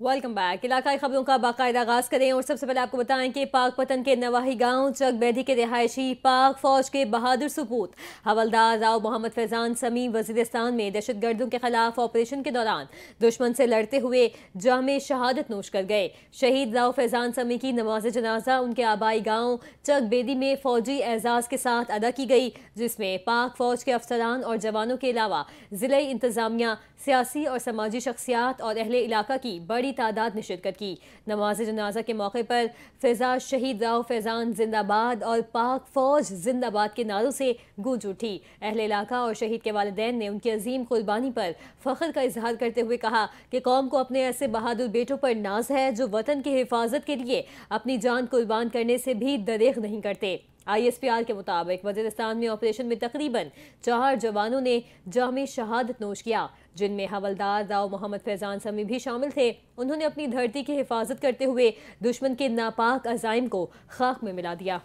Welcome back. इलाकाई खबरों का बाकायदा आगाज करें और सबसे पहले आपको बताएं कि पाक पतन के नवाही गांव चक बैदी के रिहायशी पाक फौज के बहादुर सपूत हवलदार राव मोहम्मद फैजान समी वजीरिस्तान में दहशतगर्दों के खिलाफ ऑपरेशन के दौरान दुश्मन से लड़ते हुए जामे शहादत नोश कर गए। शहीद राव फैजान समी की नमाज जनाजा उनके आबाई गांव चक बेदी में फौजी एजाज के साथ अदा की गई, जिसमें पाक फौज के अफसरान और जवानों के अलावा जिले इंतजामिया, सियासी और समाजी शख्सियात और अहले इलाका की बड़ी तादाद ने शिरकत की। नमाज जनाजा के मौके पर फैजाज शहीद राव फैजान जिंदाबाद और पाक फौज जिंदाबाद के नारों से गूंज उठी। अहले इलाका और शहीद के वालिदैन ने उनकी अजीम कुर्बानी पर फख्र का इजहार करते हुए कहा कि कौम को अपने ऐसे बहादुर बेटों पर नाज है जो वतन की हिफाजत के लिए अपनी जान कुर्बान करने से भी दरेग नहीं करते। ISPR के मुताबिक वजीरिस्तान में ऑपरेशन में तकरीबन 4 जवानों ने जामे शहादत नोश किया, जिनमें हवलदार राव मोहम्मद फैजान समी भी शामिल थे। उन्होंने अपनी धरती की हिफाजत करते हुए दुश्मन के नापाक अज़ाइम को खाक में मिला दिया।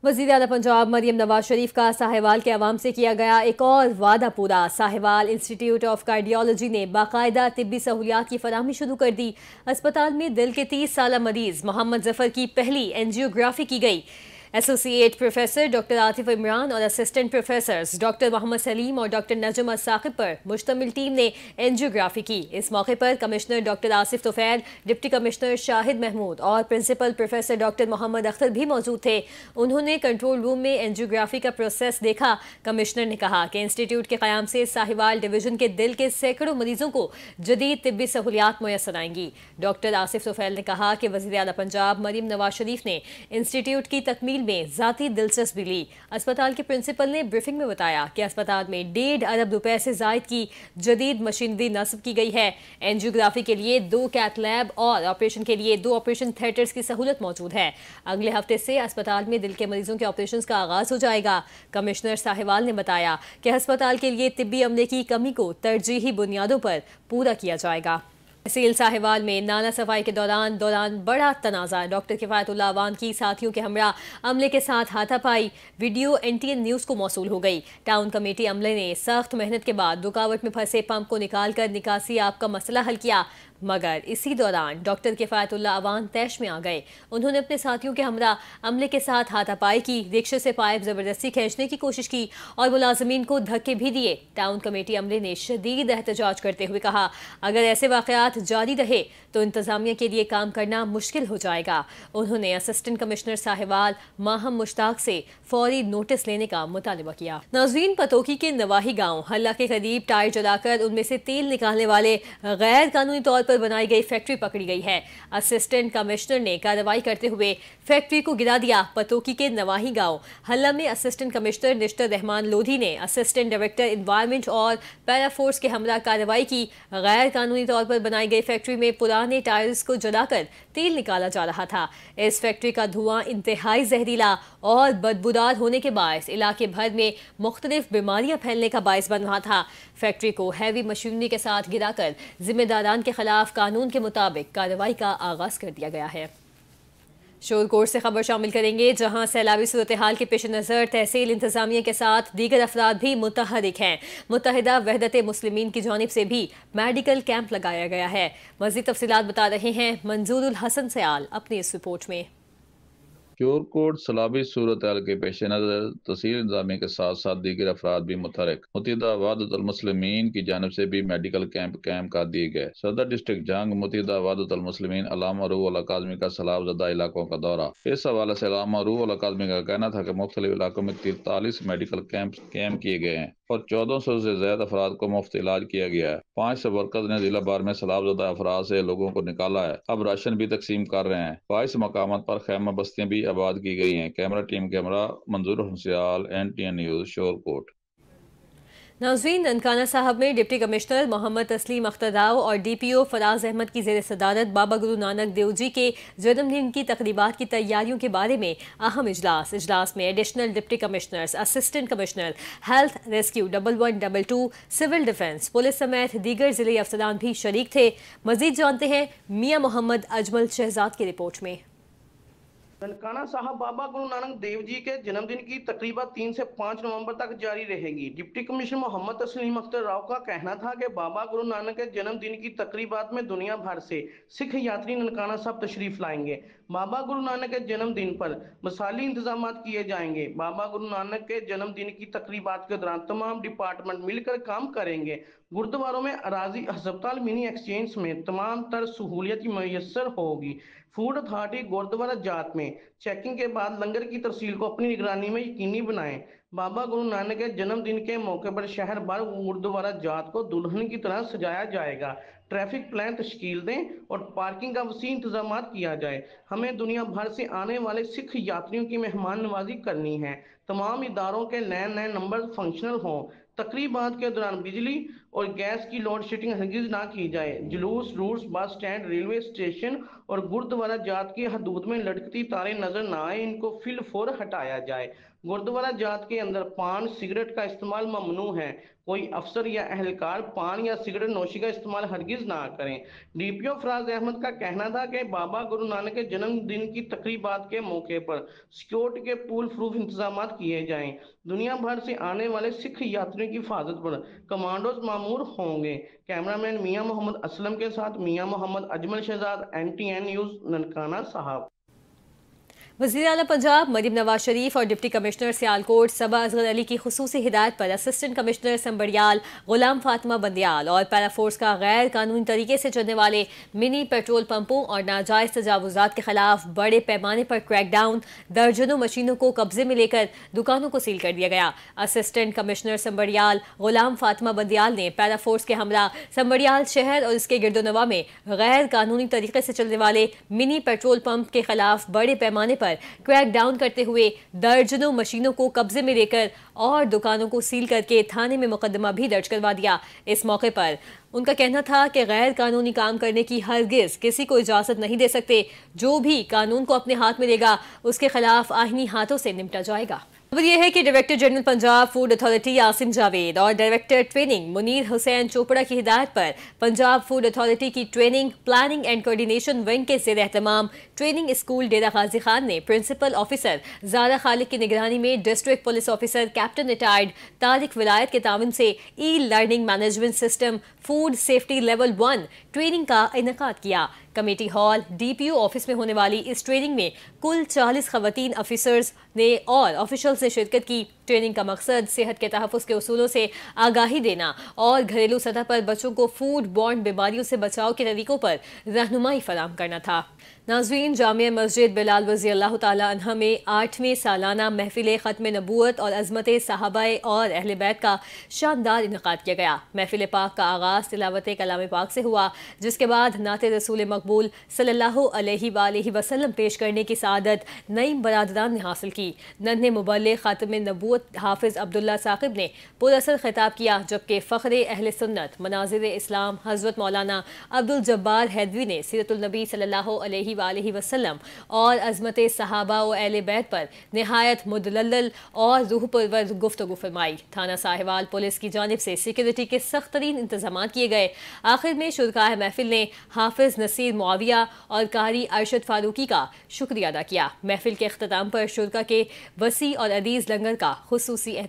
वज़ीर आला पंजाब मरियम नवाज शरीफ का साहिवाल के अवाम से किया गया एक और वादा पूरा। साहिवाल इंस्टीट्यूट ऑफ कार्डियोलॉजी ने बाकायदा तिब्बी सहूलियात की फराहमी शुरू कर दी। अस्पताल में दिल के 30 साला मरीज मोहम्मद जफर की पहली एंजियोग्राफी की गई। Associate professor doctor Atif Imran और assistant professors doctor Mohammad Saleem और डॉक्टर नजम साकिब पर मुश्तमिल टीम ने एंजियोग्राफी की। इस मौके पर commissioner doctor Asif Tufail, deputy commissioner Shahid Mahmood और principal professor doctor Mohammad Akhtar भी मौजूद थे। उन्होंने कंट्रोल रूम में एंजियोग्राफी का प्रोसेस देखा। कमिश्नर ने कहा कि इंस्टीट्यूट के क़याम से साहिवाल डिवीजन के दिल के सैकड़ों मरीजों को जदीद तिब्बी सहूलियात मुयस्सर आएंगी। डॉक्टर आसिफ तोफैल ने कहा कि वज़ीर आला पंजाब मरियम नवाज शरीफ ने इंस्टीट्यूट की तकमील में जाती दिलचस्पी ली। अस्पताल के प्रिंसिपल ने ब्रीफिंग में बताया कि अस्पताल में 1.5 अरब रुपए से जायद की जदीद मशीनरी नस्ब की गई है। एंजियोग्राफी के लिए 2 कैथ लैब और ऑपरेशन के लिए 2 ऑपरेशन थिएटर्स की सहूलत मौजूद है। अगले हफ्ते से अस्पताल में दिल के मरीजों के ऑपरेशन का आगाज हो जाएगा। कमिश्नर साहिवाल ने बताया कि अस्पताल के लिए तिब्बी अमले की कमी को तरजीही बुनियादों पर पूरा किया जाएगा। तहसील साहिवाल में नाला सफाई के दौरान बड़ा तनाज़ा। डॉक्टर किफ़ायतुल्लाह अवान की साथियों के हमरा अमले के साथ हाथापाई वीडियो NTN न्यूज़ को मौसूल हो गई। टाउन कमेटी अमले ने सख्त मेहनत के बाद रुकावट में फंसे पंप को निकालकर निकासी आप का मसला हल किया, मगर इसी दौरान डॉक्टर किफ़ायतुल्लाह अवान तैश में आ गए। उन्होंने अपने साथियों के हमरा अमले के साथ हाथापाई की, रिक्शे से पाइप जबरदस्ती खींचने की कोशिश की और मुलाजमीन को धक्के भी दिए। टाउन कमेटी अमले ने शदीद एहतजाज करते हुए कहा, अगर ऐसे वाक़यात जारी रहे तो इंतजामिया के लिए काम करना मुश्किल हो जाएगा। उन्होंने असिस्टेंट कमिश्नर साहिवाल माहम मुश्ताक से फौरी नोटिस लेने का मुतालबा किया। नाज़रीन, पतोकी के नवाही गांव हल्ला के करीब टायर जलाकर उनमें से तेल निकालने वाले गैर कानूनी तौर पर बनाई गई फैक्ट्री पकड़ी गई है। असिस्टेंट कमिश्नर ने कार्रवाई करते हुए फैक्ट्री को गिरा दिया। पतोकी के नवाही गांव हल्ला में असिस्टेंट कमिश्नर निश्तर रहमान लोधी ने असिस्टेंट डायरेक्टर इन्वायरमेंट और पैरा फोर्स के हमरा कार्रवाई की। गैर कानूनी तौर पर बनाई गई फैक्ट्री में पुराने टायर्स को जलाकर तेल निकाला जा रहा था। इस फैक्ट्री का धुआं इंतहाई जहरीला और बदबूदार होने के बायस इलाके भर में मुख्तलिफ बीमारियां फैलने का बायस बन रहा था। फैक्ट्री को हैवी मशीनरी के साथ गिराकर जिम्मेदारान के खिलाफ कानून के मुताबिक कार्रवाई का आगाज कर दिया गया है। शोरकोट से खबर शामिल करेंगे, जहां सैलाबी सूरत हाल के पेश नज़र तहसील इंतजामिया के साथ दीगर अफराद भी मुतहरिक हैं। मुत्तहिदा वहदत मुस्लिमीन की जानिब से भी मेडिकल कैंप लगाया गया है। मज़ीद तफसीलात बता रहे हैं मंजूरुल हसन सयाल अपनी इस रिपोर्ट में। शोरकोट सैलाबी सूरत हाल के पेश नज़र तहसील इंतजामिया के साथ साथ दीगर अफराद भी मुतहरिक। मुत्तहिदा वहदतुल मुस्लिमीन की जानिब से भी मेडिकल कैंप कायम कर दिए गए। सदर डिस्ट्रिक्ट जंग मुत्तहिदा वहदतुल मुस्लिमीन अल्लामा रूहुल अकादमी का सैलाबज़दा इलाकों का दौरा। इस हवाले से अल्लामा रूहुल अकादमी का कहना था कि मुख्तलिफ इलाकों में 43 मेडिकल कैंप कायम किए गए हैं और 1400 से ज्यादा अफराद को मुफ्त इलाज किया गया है। 500 वर्कर्स ने जिला भर में सैलाबज़दा अफराद से लोगों को निकाला है। अब राशन भी तकसीम कर रहे हैं। 22 मकामात पर खैमा बस्तियां भी आबाद की गई हैं। कैमरा टीम कैमरा मंजूर हंसियाल NTN न्यूज़ शोरकोट। नाज़रीन, ननकाना साहब में डिप्टी कमिश्नर मोहम्मद तस्लीम अख्तर राव और DPO फराज अहमद की ज़ेर सदारत बाबा गुरु नानक देव जी के जन्मदिन की तकरीबात की तैयारियों के बारे में अहम इजलास में additional deputy commissioners, assistant commissioner, health, rescue 1122, civil defence, police समेत दीगर जिले अफसरान भी शरीक थे। मजीद जानते हैं मियाँ मोहम्मद अजमल शहजाद की रिपोर्ट में। ननकाना साहब बाबा गुरु नानक देव जी के जन्मदिन की तकरीबा 3 से 5 नवंबर तक जारी रहेगी। डिप्टी कमिश्नर मोहम्मद तस्लीम अख्तर राव का कहना था कि बाबा गुरु नानक के जन्मदिन की तकरीबात में दुनिया भर से सिख यात्री ननकाना साहब तशरीफ लाएंगे। बाबा गुरु नानक के जन्मदिन पर मसाली इंतजाम किए जाएंगे। बाबा गुरु नानक के जन्मदिन की तकरीबात के दौरान तमाम डिपार्टमेंट मिलकर काम करेंगे। गुरुद्वारों में अराजी, अस्पताल, मिनी एक्सचेंज में तमाम तर सहूलियत मैसर होगी। फूड अथॉरिटी गुरुद्वारा जात में चेकिंग के बाद लंगर की तरसील को अपनी निगरानी में यकीनी बनाएं। बाबा गुरु नानक के जन्मदिन के मौके पर शहर भर गुरुद्वारा जात को दुल्हन की तरह सजाया जाएगा। ट्रैफिक प्लान तश्कील दें और पार्किंग का वसी इंतजाम किया जाए। हमें दुनिया भर से आने वाले सिख यात्रियों की मेहमान नवाजी करनी है। तमाम इदारों के नए नंबर फंक्शनल हों। तकरीबात के दौरान बिजली और गैस की लोड शेडिंग हरगिज ना की जाए। जुलूस, roots, bus stand, railway station और गुरुद्वारा जात की हदूद में लटकती तारें नजर न आए, इनको फिल फौर हटाया जाए। गुरुद्वारा जात के अंदर पान, सिगरेट का इस्तेमाल ममनू है। कोई अफसर या अहलकार पान या सिगरेट नोशी का इस्तेमाल हरगिज ना करें। डीपीओ फराज अहमद का कहना था कि बाबा गुरु नानक के जन्मदिन की तकरीबात के मौके पर सिक्योरिटी के पूल प्रूफ इंतजाम किए जाएं। दुनिया भर से आने वाले सिख यात्रियों की हिफाजत पर कमांडोज मामूर होंगे। कैमरामैन मियां मोहम्मद असलम के साथ मियां मोहम्मद अजमल शहजाद, NTN न्यूज, ननकाना साहब। वज़ीर आला पंजाब मरीम नवाज शरीफ और डिप्टी कमिश्नर सियालकोट सबा असगर अली की खुसूसी हिदायत पर असिस्टेंट कमिश्नर संबड़ियाल गुलाम फातिमा बंदियाल और पैराफोर्स का गैर कानूनी तरीके से चलने वाले मिनी पेट्रोल पंपों और नाजायज़ तजावुज़ात के खिलाफ बड़े पैमाने पर क्रैकडाउन, दर्जनों मशीनों को कब्जे में लेकर दुकानों को सील कर दिया गया। असिस्टेंट कमिश्नर संबड़ियाल गुलाम फातिमा बंदियाल ने पैराफोर्स के हमरा संबड़ियाल शहर और इसके गिरदोनवा में गैर कानूनी तरीके से चलने वाले मिनी पेट्रोल पंप के खिलाफ बड़े पैमाने पर क्रैक डाउन करते हुए दर्जनों मशीनों को कब्जे में लेकर और दुकानों को सील करके थाने में मुकदमा भी दर्ज करवा दिया। इस मौके पर उनका कहना था कि गैर कानूनी काम करने की हरगिज किसी को इजाजत नहीं दे सकते। जो भी कानून को अपने हाथ में लेगा उसके खिलाफ आईनी हाथों से निपटा जाएगा। खबर यह है कि director general Punjab food authority Asim Javed और डायरेक्टर ट्रेनिंग मुनीर हुसैन चोपड़ा की हिदायत पर पंजाब फूड अथॉरिटी की training, planning and coordination wing के ज़ेर एहतमाम ट्रेनिंग स्कूल डेरा गाजी खान ने प्रिंसिपल ऑफिसर ज़ारा खालिक की निगरानी में district police officer captain retired Tariq विलायत के तावन से e learning management system food safety level 1 training का इनेकाद किया। कमेटी हॉल DPO ऑफिस में होने वाली इस ट्रेनिंग में कुल 40 खवातीन ऑफिसर्स ने और ऑफिशियल्स ने शिरकत की। ट्रेनिंग का मकसद सेहत के तहफ़्फ़ुज़ के उसूलों से आगाही देना और घरेलू सतह पर बच्चों को फूड बॉर्न बीमारियों से बचाव के तरीकों पर रहनुमाई फराहम करना था। नाज़रीन, जामिया मस्जिद बिलाल रज़ी अल्लाह ताला अन्हा में 8वें सालाना महफिल ख़त्म नबूवत और अज़मत सहाबाए और अहले बैत का शानदार इनेकाद किया गया। महफिल पाक का आगाज़ तिलावत कलाम पाक से हुआ, जिसके बाद नाते रसूल मकबूल सल्लल्लाहु अलैहि वसल्लम पेश करने की सआदत नईम बरादरान ने हासिल की। नन्हे मुबल्लिग़ ख़ातिम नबूवत हाफिज़ अब्दुल्ला साकिब ने पुरअसर खिताब किया, जबकि फ़ख्र अहले सुन्नत मनाज़िर इस्लाम हज़रत मौलाना अब्दुल जब्बार हैदवी ने सीरतुल नबी सल्लल्लाहु अलैहि वसल्लम और अज़मत सहाबा और अहले बैत पर निहायत मुदल्लल और रूह परवर गुफ्तगू फरमाई। थाना साहिवाल पुलिस की जानिब से सिक्योरिटी के सख्त तरीन इंतजाम किए गए। आखिर में शुरकाए महफिल ने हाफिज नसीर मुआविया और कारी अरशद फारूकी का शुक्रिया अदा किया। महफिल के अख्ताम पर शुरका के वसी और अदीज लंगर का खुसूसी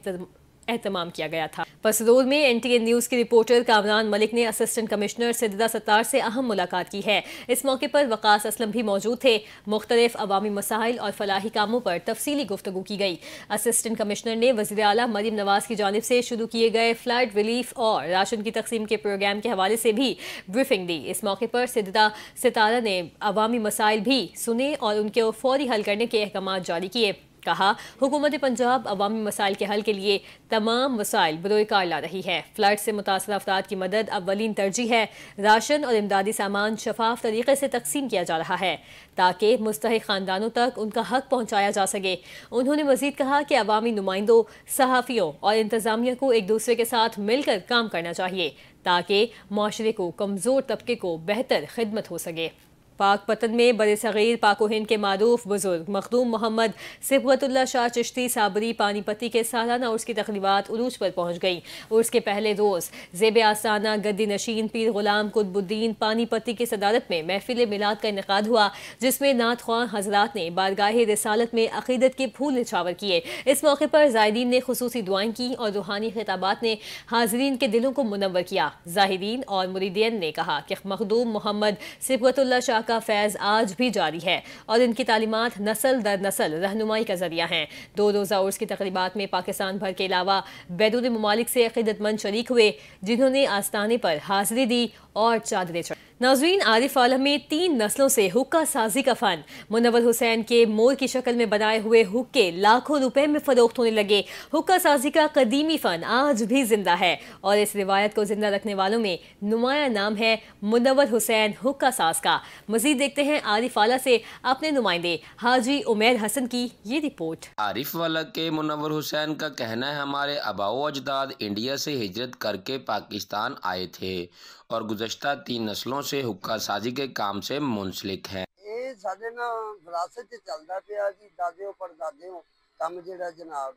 एहतमाम किया गया था। पसरोर में NTN न्यूज़ की रिपोर्टर कामरान मलिक ने असिस्टेंट कमिश्नर सिद्दा सत्तार से अहम मुलाकात की है। इस मौके पर वकास असलम भी मौजूद थे। मुख्तलिफ अवामी मसाइल और फलाही कामों पर तफसीली गुफ्तगू की गई। असिस्टेंट कमिश्नर ने वज़ीर आला मरीम नवाज की जानिब से शुरू किए गए फ्लड रिलीफ और राशन की तकसीम के प्रोग्राम के हवाले से भी ब्रीफिंग दी। इस मौके पर सिद्दा सत्तार ने अवामी मसाइल भी सुने और उनके फौरी हल करने के अहकाम जारी किए। कहा, हुकूमत पंजाब अवामी मसाइल के हल के लिए तमाम वसाइल बरोए कार ला रही है। फ्लड से मुतासर अफराद की मदद अव्वलीन तरजीह है। राशन और इमदादी सामान शफाफ तरीके से तकसीम किया जा रहा है ताकि मुस्तहिक खानदानों तक उनका हक पहुँचाया जा सके। उन्होंने मजीद कहा कि अवामी नुमाइंदों, सहाफ़ियों और इंतजामिया को एक दूसरे के साथ मिलकर काम करना चाहिए ताकि माशरे को कमज़ोर तबके को बेहतर खिदमत हो सके। पाक पतन में बड़े सगीर पाको हिंद के मारूफ बुजुर्ग मखदूम मोहम्मद सिबगतुल्लाह शाह चिश्ती साबरी पानीपती के सालाना उर्स की तकरीबात उरूज पर पहुँच गई। उर्स के पहले रोज़ ज़ेब आस्ताना गद्दी नशीन पीर गुलाम कुतुबुद्दीन पानीपती की सदारत में महफिल मिलाद का इनेकाद हुआ, जिसमें नात ख्वां हजरात ने बारगाह रिसालत में अकीदत के फूल निछावर किए। इस मौके पर ज़ायरीन ने खुसूसी दुआएं की और रूहानी खिताबात ने हाज़रीन के दिलों को मुनव्वर किया। ज़ाहिरीन और मुरीदीन ने कहा कि मखदूम मोहम्मद सिबगतुल्लाह शाह का फैज़ आज भी जारी है और इनकी तालीमात नस्ल दर नस्ल रहनुमाई का जरिया हैं। 2 रोज़ा उर्स की तकरीबात में पाकिस्तान भर के अलावा बैरून मुमालिक से अक़ीदतमंद शरीक हुए, जिन्होंने आस्ताने पर हाज़िरी दी और चादरें चढ़ाई। नाज़रीन, आरिफ आलम में 3 नस्लों से हुक्का साजी का फन। मुनव्वर हुसैन के मोर की शक्ल में बनाए हुए हुक्के लाखों रुपए में फरोख्त होने लगे। हुक्का साजी का कदीमी फन आज भी जिंदा है और इस रिवायत को जिंदा रखने वालों में नुमाया नाम है मुनव्वर हुसैन हुक्का साज का। मजीद देखते हैं आरिफ वाला से अपने नुमाइंदे हाजी उमैर हसन की ये रिपोर्ट। आरिफ वाला के मुनव्वर हुसैन का कहना है, हमारे आबाओ अजदाद इंडिया से हिजरत करके पाकिस्तान आए थे और गुज़श्ता 3 नस्लों से हुक्का साजी के काम से मुंसलिक हैं। ਇਹ ਸਾਡੇ ਨਾਲ ਵਿਰਾਸਤ 'ਚ ਚੱਲਦਾ ਪਿਆ ਜੀ, ਦਾਦਿਓ ਪੜਦਾਦਿਓ ਕੰਮ ਜਿਹੜਾ ਜਨਾਬ।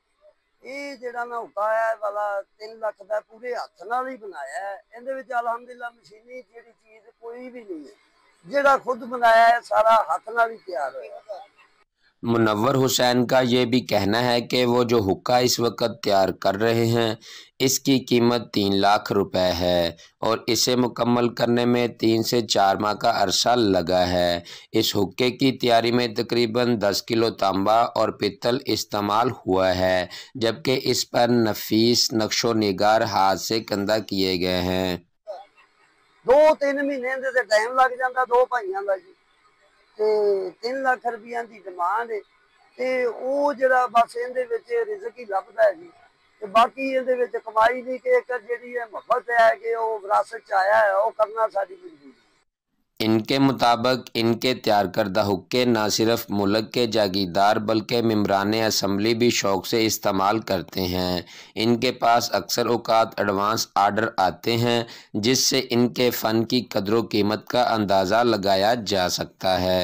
ਇਹ ਜਿਹੜਾ ਨਾ ਹੁੱਕਾ ਹੈ ਵਾਲਾ 3 ਲੱਖ ਦਾ ਪੂਰੇ ਹੱਥ ਨਾਲ ਹੀ ਬਣਾਇਆ ਹੈ। ਇਹਦੇ ਵਿੱਚ ਅਲਹਮਦੁਲਿਲਾ ਮਸ਼ੀਨੀ ਜਿਹੜੀ ਚੀਜ਼ ਕੋਈ ਵੀ ਨਹੀਂ ਹੈ, ਜਿਹੜਾ ਖੁਦ ਬਣਾਇਆ ਹੈ ਸਾਰਾ ਹੱਥ ਨਾਲ ਹੀ ਤਿਆਰ ਹੋਇਆ। मुनव्वर हुसैन का ये भी कहना है कि वो जो हुक्का इस वक्त तैयार कर रहे हैं इसकी कीमत 3 लाख रुपए है और इसे मुकम्मल करने में 3 से 4 माह का अरसा लगा है। इस हुक्के की तैयारी में तकरीबन 10 किलो तांबा और पित्तल इस्तेमाल हुआ है, जबकि इस पर नफीस नक्शो निगार हाथ से कंधा किए गए हैं। 2-3 ਮਹੀਨੇ ਦੇ ਟਾਈਮ ਲੱਗ ਜਾਂਦਾ 2 ਭਾਈਆਂ ਦਾ ਜੀ, ਤੇ 3 ਲੱਖ ਰੁਪਈਆ ਦੀ ਡਿਮਾਂਡ ਹੈ ਤੇ ਉਹ ਜਿਹੜਾ ਬਸ ਇਹਦੇ ਵਿੱਚ ਰਿਜ਼ਕ ਹੀ ਲੱਭਦਾ ਹੈ ਜੀ। ਤੇ ਬਾਕੀ ਇਹਦੇ ਵਿੱਚ ਕਮਾਈ ਨਹੀਂ ਕਿ ਇੱਕ ਜਿਹੜੀ ਹੈ ਮੁਹੱਬਤ ਹੈ ਕਿ ਉਹ ਵਿਰਾਸਤ 'ਚ ਆਇਆ ਹੈ, ਉਹ ਕਰਨਾ ਸਾਡੀ ਮਜਬੂਰੀ ਹੈ। इनके मुताबिक इनके तैयार करदा हुक्के न सिर्फ मुल्क के जागीरदार बल्कि मेम्बरान असम्बली भी शौक़ से इस्तेमाल करते हैं। इनके पास अक्सर औक़ात एडवांस आर्डर आते हैं, जिससे इनके फ़न की कदर व कीमत का अंदाज़ा लगाया जा सकता है।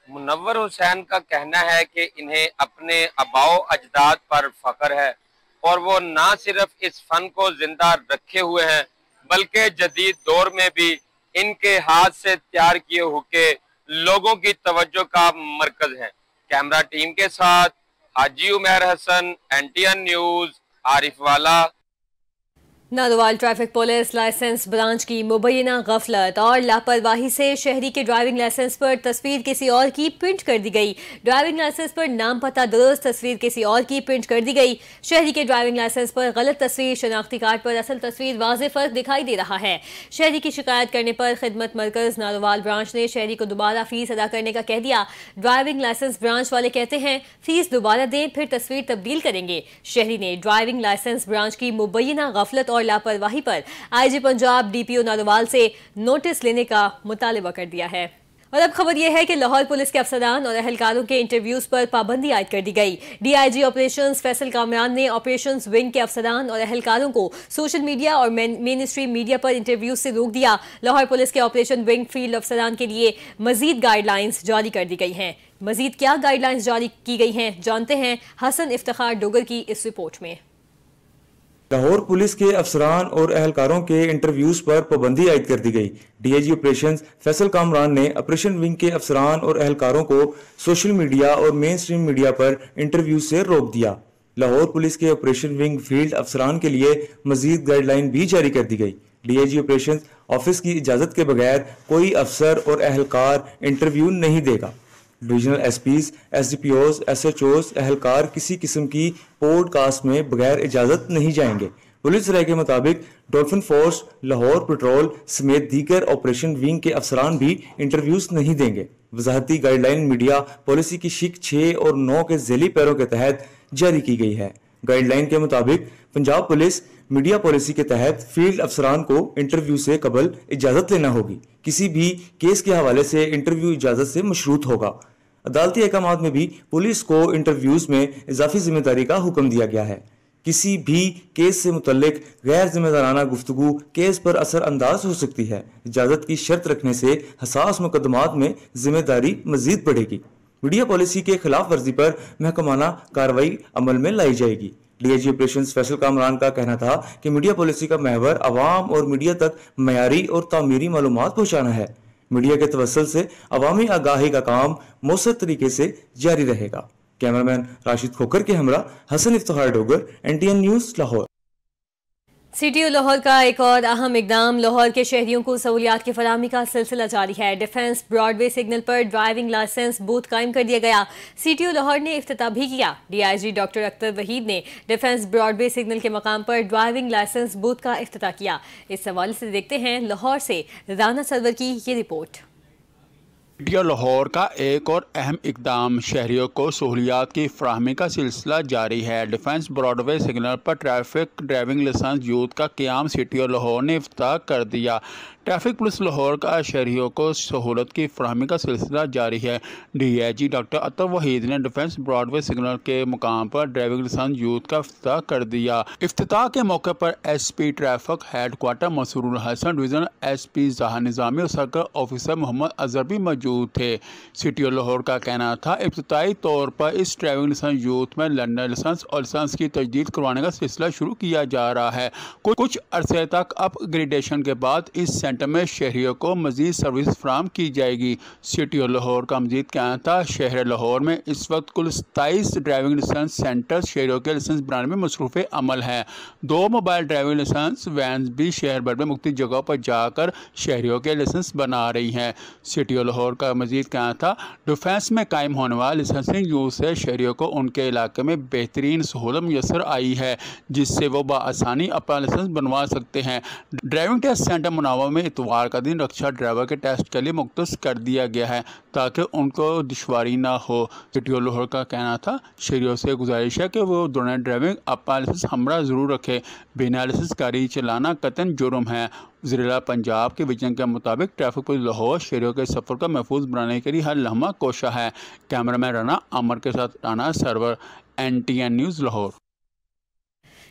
मुनव्वर हुसैन का कहना है कि इन्हें अपने आबाओ अजदाद पर फ़ख्र है और वो ना सिर्फ इस फ़न को ज़िंदा रखे हुए हैं बल्कि जदीद दौर में भी इनके हाथ से तैयार किए हुक्के लोगों की तवज्जो का मरकज हैं। कैमरा टीम के साथ Haji Umair Hasan, NTN news, Arifwala. Narowal traffic police licence branch की मुबैना गफलत और लापरवाही से शहरी के ड्राइविंग लाइसेंस पर तस्वीर किसी और की प्रिंट कर दी गई। ड्राइविंग लाइसेंस पर नाम पता दुरुस्त, तस्वीर किसी और की प्रिंट कर दी गई। शहरी के ड्राइविंग लाइसेंस पर गलत तस्वीर, शनाख्ती कार्ड पर असल तस्वीर, वाज़ेह फ़र्क दिखाई दे रहा है। शहरी की शिकायत करने पर खिदमत मरकज़ नारोवाल ब्रांच ने शहरी को दोबारा फीस अदा करने का कह दिया। ड्राइविंग लाइसेंस ब्रांच वाले कहते हैं फीस दोबारा दें फिर तस्वीर तब्दील करेंगे। शहरी ने ड्राइविंग लाइसेंस ब्रांच की मुबैना गफलत और लापरवाही पर IG पंजाब DPO नारोवाल से नोटिस लेने का मुतालबा कर दिया है। और अब खबर यह है कि लाहौर पुलिस के अफसरान और अहलकारों के इंटरव्यूज पर पाबंदी आयद कर दी गई। DIG ऑपरेशंस फैसल कामरान ने ऑपरेशंस विंग के अफसरान और अहलकारों को सोशल मीडिया और मेन स्ट्रीम मीडिया पर इंटरव्यूज से रोक दिया। लाहौर पुलिस के ऑपरेशन विंग फील्ड अफसरान के लिए मजीद गाइडलाइंस जारी कर दी गई हैं। मजीद क्या गाइडलाइंस जारी की गई हैं, जानते हैं हसन इफ्तिखार डोगर की इस रिपोर्ट में। लाहौर पुलिस के अफसरान और एहलकारों के इंटरव्यूज पर पाबंदी आयद कर दी गई। DIG ऑपरेशंस फैसल कामरान ने ऑपरेशन विंग के अफसरान और एहलकारों को सोशल मीडिया और मेन स्ट्रीम मीडिया पर इंटरव्यू से रोक दिया। लाहौर पुलिस के ऑपरेशन विंग फील्ड अफसरान के लिए मजीद गाइडलाइन भी जारी कर दी गई। DIG ऑपरेशंस ऑफिस की इजाज़त के बगैर कोई अफसर और एहलकार इंटरव्यू नहीं देगा। डिविजनल SPs, SDPOs, SHOs एहलकार किसी किस्म की पॉडकास्ट में बगैर इजाज़त नहीं जाएंगे। पुलिस राय के मुताबिक डॉल्फिन फोर्स, लाहौर पेट्रोल समेत दीगर ऑपरेशन विंग के अफसरान भी इंटरव्यूज नहीं देंगे। वजाहती गाइडलाइन मीडिया पॉलिसी की शिक 6 और 9 के ज़ैली पैरों के तहत जारी की गई है। गाइडलाइन के मुताबिक पंजाब पुलिस मीडिया पॉलिसी के तहत फील्ड अफसरान को इंटरव्यू से कबल इजाज़त लेना होगी। किसी भी केस के हवाले से इंटरव्यू इजाज़त से मशरूत होगा। अदालती अहकामात में भी पुलिस को इंटरव्यूज में इजाफी जिम्मेदारी का हुक्म दिया गया है। किसी भी केस से मुतल्लिक गैर जिम्मेदाराना गुफ्तगू केस पर असर अंदाज हो सकती है। इजाज़त की शर्त रखने से हसास मुकदमात में जिम्मेदारी मजीद बढ़ेगी। मीडिया पॉलिसी के खिलाफ वर्जी पर महकमाना कार्रवाई अमल में लाई जाएगी। डीआईजी ऑपरेशंस फैसल कामरान का कहना था कि मीडिया पॉलिसी का महवर अवाम और मीडिया तक मयारी और तामीरी मालूमात पहुँचाना है। मीडिया के तवस्सुल से अवामी आगाही का काम मौसर तरीके से जारी रहेगा। कैमरामैन राशिद खोकर के हमरा Hasan Iftikhar Dogar, NTN news Lahore. CTO Lahore का एक और अहम इकदाम, लाहौर के शहरियों को सहूलियात की फराहमी का सिलसिला जारी है। डिफेंस ब्रॉडवे सिग्नल पर ड्राइविंग लाइसेंस बूथ कायम कर दिया गया। सीटीओ लाहौर ने इफ्तिताह भी किया। डीआईजी डॉक्टर अख्तर वहीद ने डिफेंस ब्रॉडवे सिग्नल के मकाम पर ड्राइविंग लाइसेंस बूथ का इफ्तिताह किया। इस हवाले से देखते हैं लाहौर से राना सरवर की ये रिपोर्ट। सीटीओ लाहौर का एक और अहम इकदाम, शहरियों को सहूलियात की फराहमी का सिलसिला जारी है। डिफेंस ब्रॉडवे सिग्नल पर ट्रैफिक ड्राइविंग लाइसेंस यूथ का क़याम सीटीओ लाहौर ने इफ्तिताह कर दिया। ट्रैफिक पुलिस लाहौर का शहरियों को सहूलत की फराहमी का सिलसिला जारी है। डीआईजी डॉक्टर अख्तर वहीद ने डिफेंस ब्रॉडवे सिग्नल के मुकाम पर ड्राइविंग लाइसेंस यूथ का इफ्तिताह कर दिया। इफ्तिताह के मौके पर SP traffic head quarter Masroor Hasan, divisional SP Jahan निज़ामी और सर्कल ऑफिसर मोहम्मद अजहर भी मौजूद थे। सीटीओ लाहौर का कहना था इब्तिदाई तौर पर इस ड्राइविंग लाइसेंस यूथ में लर्नर लाइसेंस और लाइसेंस की तजदीद करवाने का सिलसिला शुरू किया जा रहा है। कुछ अरसे तक अपग्रेडेशन के बाद इस में शहरियों को मजीद सर्विस फराहम की जाएगी। सीटीओ लाहौर का मजीद कहना था शहर लाहौर में इस वक्त कुल 27 ड्राइविंग लाइसेंस सेंटर शहरियों के लाइसेंस बनाने में मसरूफ़ अमल हैं। 2 मोबाइल ड्राइविंग लाइसेंस वैन भी शहर भर में मुख्तलिफ जगहों पर जाकर शहरियों के लाइसेंस बना रही हैं। सीटीओ लाहौर का मजीद कहना था डिफेंस में कायम होने वाले लाइसेंसिंग यूथ से शहरियों को उनके इलाके में बेहतरीन सहूलत मुयसर आई है, जिससे वो बआसानी अपना लाइसेंस बनवा सकते हैं। ड्राइविंग टेस्ट सेंटर मुनावा में इतवार का दिन रक्षा ड्राइवर के टेस्ट के लिए मुख्तस कर दिया गया है ताकि उनको दुश्वारी ना हो। सीटीओ लाहौर का कहना था शहरियों से गुजारिश है कि वो दौरान ड्राइविंग अपना लाइसेंस हमरा ज़रूर रखें। बिना लाइसेंस गाड़ी चलाना कतन जुर्म है। वज़ीर पंजाब के विजन के मुताबिक ट्रैफिक पुलिस लाहौर शहरियों के सफ़र का महफूज बनाने के लिए हर लम्हा कोशा है। कैमरामैन राना अमर के साथ Rana Sarwar, NTN news Lahore.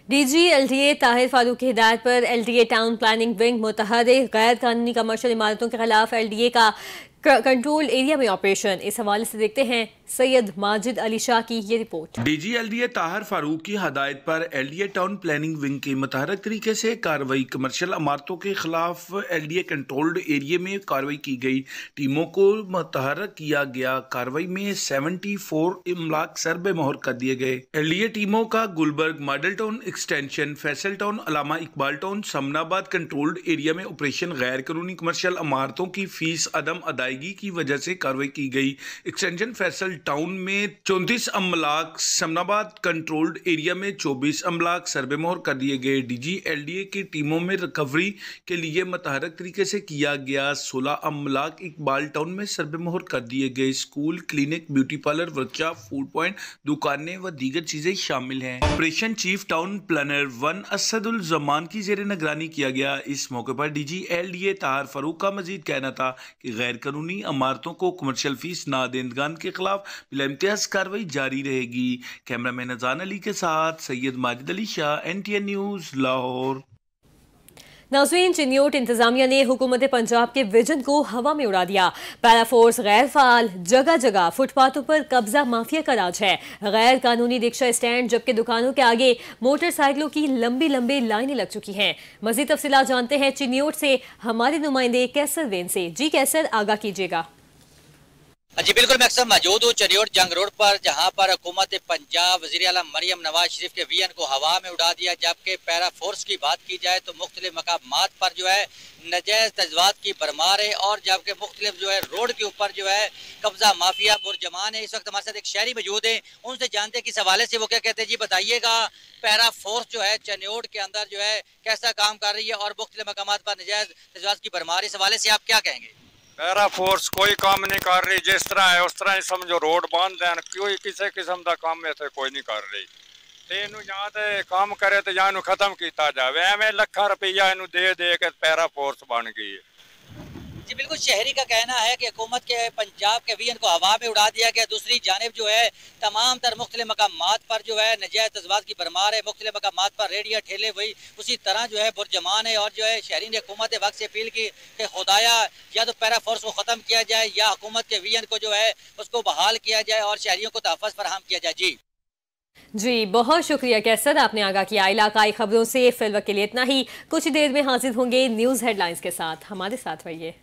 DG LTA Tahir Farooq की हिदायत पर LTA टाउन प्लानिंग विंग मुतहर्रिक गैर कानूनी कमर्शियल इमारतों के खिलाफ LTA का कंट्रोल एरिया में ऑपरेशन। इस हवाले से देखते हैं सैयद माजिद अली शाह की ये report. DG LTA Tahir Farooq की हदायत पर LTA टाउन प्लानिंग विंग की मुतहर्रिक तरीके से कार्रवाई, कमर्शियल इमारतों के खिलाफ LTA कंट्रोल्ड एरिया में कार्रवाई की गई। टीमों को मुतहर्रिक किया गया। कार्रवाई में 74 इमलाक सर बे मोहर कर दिए गए। LTA टीमों का Gulberg Model Town extension, Faisal Town, Allama Iqbal Town, Samanabad controlled area में ऑपरेशन गैर कानूनी कमर्शियल इमारतों की फीस अदम अदायगी की वजह से कार्रवाई की गई। एक्सटेंशन फैसल टाउन में 34 अमलाक, समनाबाद कंट्रोल्ड एरिया में 24 अमलाक सरबे मोहर कर दिए गए। DG LTA की टीमों में रिकवरी के लिए मुतहर्रिक तरीके से किया गया। 16 अमलाक इकबाल टाउन में सरबे मोहर कर दिए गए। School, clinic, beauty parlour, workshop, food point, दुकानें व दीगर चीजें शामिल हैं। Operation chief town planner 1 Asadul Zaman की जेर निगरानी किया गया। इस मौके पर DG LTA ताहिर फारूक का मजीद कहना था कि गैर कानूनी इमारतों को कमर्शियल फीस नादेंदगान के खिलाफ बिला इम्तियाज कार्रवाई जारी रहेगी। कैमरामैन अजान अली के साथ सैयद माजिद अली शाह, NTN न्यूज़ लाहौर। नाज़रीन, चिन्योट इंतजामिया ने हुकूमत पंजाब के विजन को हवा में उड़ा दिया। पैरा फोर्स गैर फाल, जगह जगह फुटपाथों पर कब्जा माफिया का राज है। गैर कानूनी रिक्शा स्टैंड, जबकि दुकानों के आगे मोटरसाइकिलों की लंबी लंबी लाइनें लग चुकी हैं। मजीद तफसीलात जानते हैं चिन्योट से हमारे नुमाइंदे कैसर वेन से। जी कैसर, आगाह कीजिएगा। जी बिल्कुल, मैं अक्सर मौजूद हूँ चिन्योट जंग रोड पर, जहाँ पर हुकूमत पंजाब वज़ीर आला मरियम नवाज शरीफ के विजन को हवा में उड़ा दिया। जबकि पैरा फोर्स की बात की जाए तो मुख्तलिफ मकामात पर जो है नजायज़ तजवात की भरमार है, और जबकि मुख्तलिफ जो है रोड के ऊपर जो है कब्जा माफिया बुरजमान है। इस वक्त हमारे साथ एक शहरी मौजूद है, उनसे जानते हैं किस हवाले से वो क्या कहते हैं। जी बताइएगा, पैरा फोर्स जो है चिन्योट के अंदर जो है कैसा काम कर रही है और मुख्तलिफ मकामात पर नजायज़ तजवात की भरमार, इस हवाले से आप क्या कहेंगे? पैरा फोर्स कोई काम नहीं कर रही, जिस तरह है उस तरह ही समझो रोड बंद है, कोई किसी किस्म का काम इतने कोई नहीं कर रही। तो या तो काम करे तो या खत्म किया जाए, एवं लाखों रुपया इनू दे दे के पैरा फोर्स बन गई है। जी बिल्कुल, शहरी का कहना है कि हुकूमत के पंजाब के विजन को हवा में उड़ा दिया गया। दूसरी जानिब जो है तमाम तर मुख्तलिफ मकामात पर जो है नजायज़ तज़वात की भरमार है। मुख्तलिफ मकामात पर रेडिया ठेले वही उसी तरह जो है पुरजमान है। और जो है शहरी ने हुकूमत वक्त से अपील की कि खुदाया या तो पैरा फोर्स को ख़त्म किया जाए या हुकूमत के वीएन को जो है उसको बहाल किया जाए और शहरियों को तहफ़्फ़ुज़ फराहम किया जाए। जी बहुत शुक्रिया कैसर, आपने आगाह किया। इलाकाई खबरों से फिलहाल के लिए इतना ही। कुछ देर में हाजिर होंगे न्यूज़ हेडलाइंस के साथ, हमारे साथ रहिए।